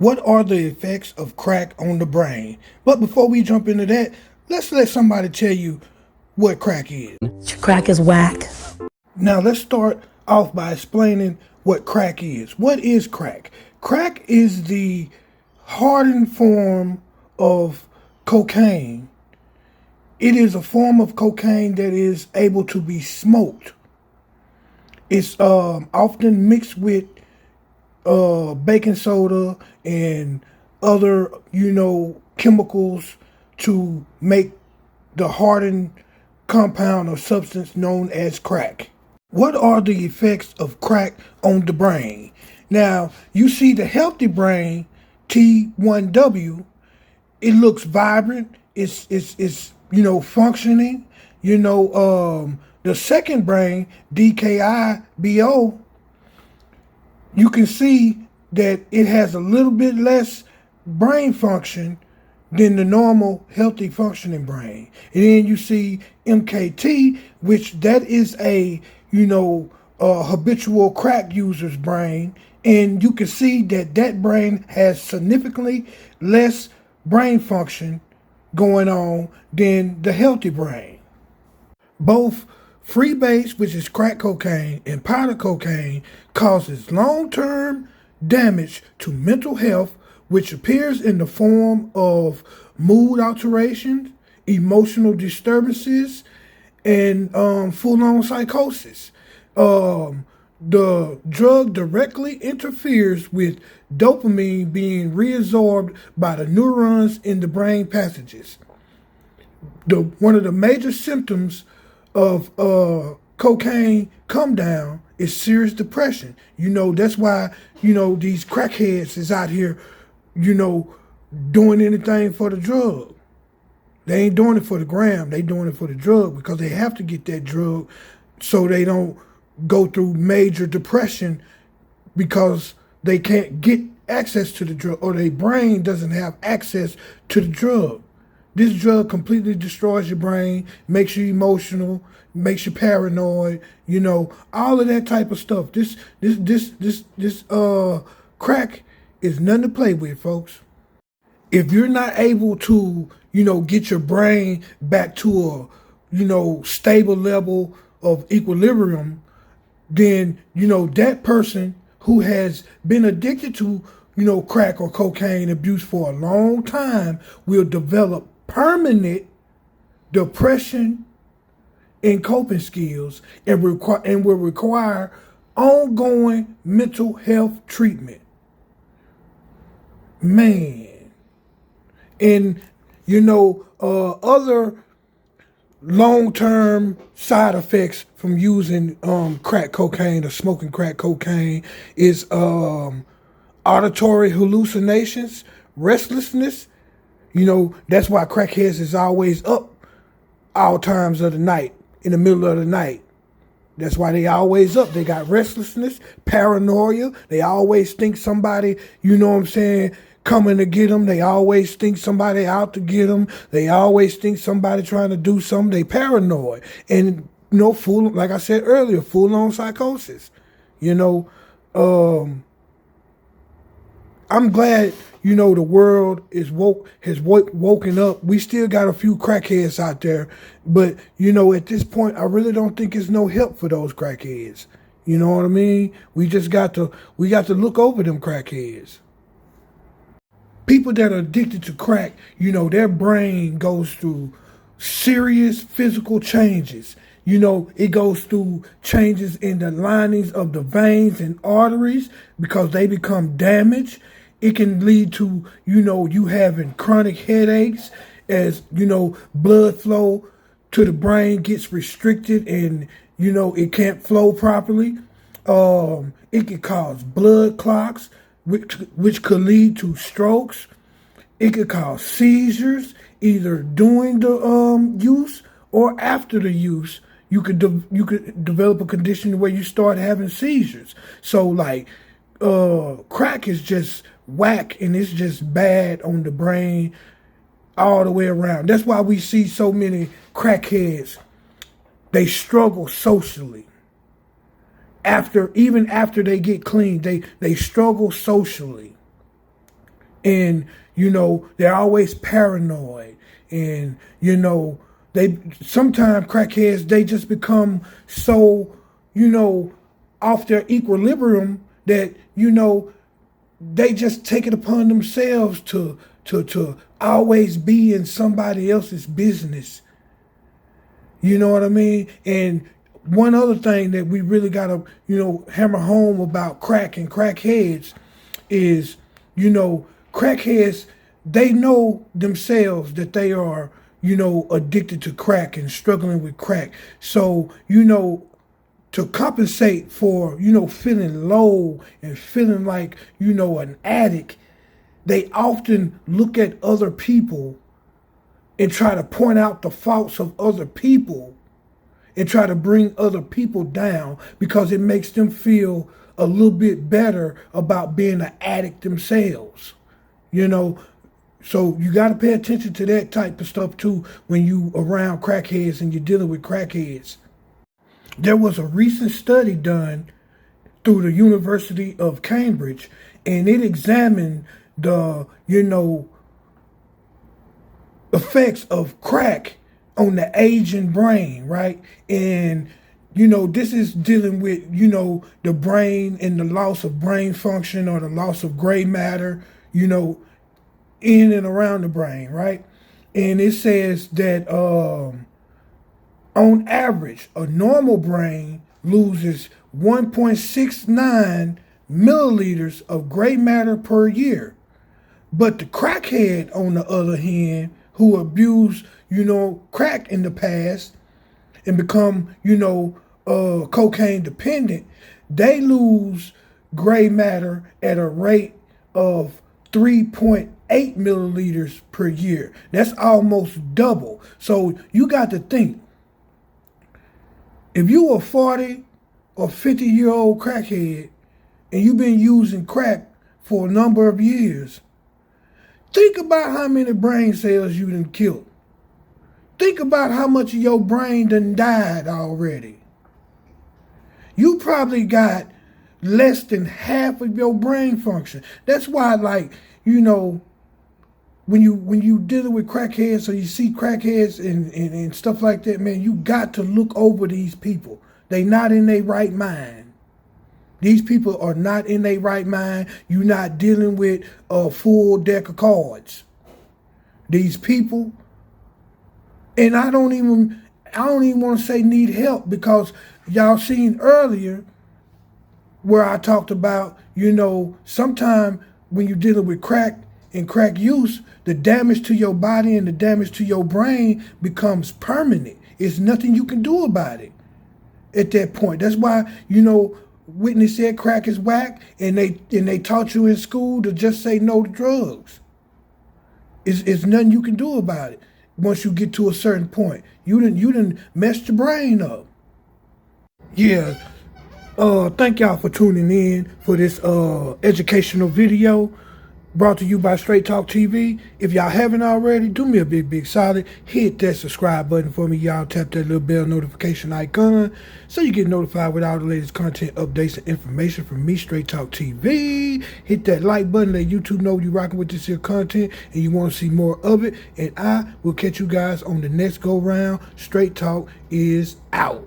What are the effects of crack on the brain? But before we jump into that, let's let somebody tell you what crack is. Crack is whack. Now let's start off by explaining what crack is. What is crack? Crack is the hardened form of cocaine. It is a form of cocaine that is able to be smoked. It's often mixed with baking soda and other, chemicals to make the hardened compound or substance known as crack. What are the effects of crack on the brain? Now, you see the healthy brain, T1W, it looks vibrant, it's functioning. The second brain, DKIBO, you can see that it has a little bit less brain function than the normal healthy functioning brain. And then you see MKT, which that is a habitual crack user's brain, and you can see that brain has significantly less brain function going on than the healthy brain. Both freebase, which is crack cocaine, and powder cocaine causes long-term damage to mental health, which appears in the form of mood alterations, emotional disturbances, and full-on psychosis. The drug directly interferes with dopamine being reabsorbed by the neurons in the brain passages. One of the major symptoms of cocaine come down is serious depression. That's why, these crackheads is out here, doing anything for the drug. They ain't doing it for the gram. They doing it for the drug because they have to get that drug so they don't go through major depression because they can't get access to the drug or their brain doesn't have access to the drug. This drug completely destroys your brain, makes you emotional, makes you paranoid, all of that type of stuff. This crack is nothing to play with, folks. If you're not able to, get your brain back to a, stable level of equilibrium, then, that person who has been addicted to, crack or cocaine abuse for a long time will develop permanent depression and coping skills and will require ongoing mental health treatment. Man. And, other long-term side effects from using crack cocaine or smoking crack cocaine is auditory hallucinations, restlessness. That's why crackheads is always up all times of the night, in the middle of the night. That's why they always up. They got restlessness, paranoia. They always think somebody, coming to get them. They always think somebody out to get them. They always think somebody trying to do something. They paranoid. And, like I said earlier, full-on psychosis. I'm glad, the world has woken up. We still got a few crackheads out there. But, at this point, I really don't think it's no help for those crackheads. You know what I mean? We got to look over them crackheads. People that are addicted to crack, their brain goes through serious physical changes. It goes through changes in the linings of the veins and arteries because they become damaged. It can lead to, you having chronic headaches as, blood flow to the brain gets restricted and, it can't flow properly. It can cause blood clots, which could lead to strokes. It could cause seizures, either during the use or after the use. You could develop a condition where you start having seizures. So like crack is just whack and it's just bad on the brain all the way around. That's why we see so many crackheads. They struggle socially. Even after they get clean, they struggle socially. And, they're always paranoid. And, they sometimes crackheads, they just become so, off their equilibrium that, they just take it upon themselves to always be in somebody else's business. You know what I mean? And one other thing that we really got to, hammer home about crack and crackheads is, crackheads, they know themselves that they are, addicted to crack and struggling with crack. So, to compensate for, feeling low and feeling like, an addict, they often look at other people and try to point out the faults of other people and try to bring other people down because it makes them feel a little bit better about being an addict themselves. So you got to pay attention to that type of stuff too when you around crackheads and you're dealing with crackheads. There was a recent study done through the University of Cambridge, and it examined the, effects of crack on the aging brain, right? And, this is dealing with, the brain and the loss of brain function or the loss of gray matter, in and around the brain, right? And it says that on average, a normal brain loses 1.69 milliliters of gray matter per year. But the crackhead, on the other hand, who abused, crack in the past and become, cocaine dependent, they lose gray matter at a rate of 3.8 milliliters per year. That's almost double. So you got to think, if you a 40 or 50-year-old crackhead and you've been using crack for a number of years, think about how many brain cells you done killed. Think about how much of your brain done died already. You probably got less than half of your brain function. That's why, when you dealing with crackheads or you see crackheads and stuff like that, man, you got to look over these people. They not in their right mind. These people are not in their right mind. You're not dealing with a full deck of cards. These people, and I don't even want to say need help, because y'all seen earlier where I talked about, sometime when you're dealing with crack and crack use, the damage to your body and the damage to your brain becomes permanent. It's nothing you can do about it at that point. That's why, Whitney said crack is whack, and they taught you in school to just say no to drugs. It's nothing you can do about it once you get to a certain point. You done messed your brain up. Yeah. Thank y'all for tuning in for this educational video brought to you by Straight Talk TV. If y'all haven't already, do me a big solid. Hit that subscribe button for me, y'all. Tap that little bell notification icon so you get notified with all the latest content, updates, and information from me, Straight Talk TV. Hit that like button, let YouTube know you rocking with this here content and you want to see more of it. And I will catch you guys on the next go round. Straight Talk is out.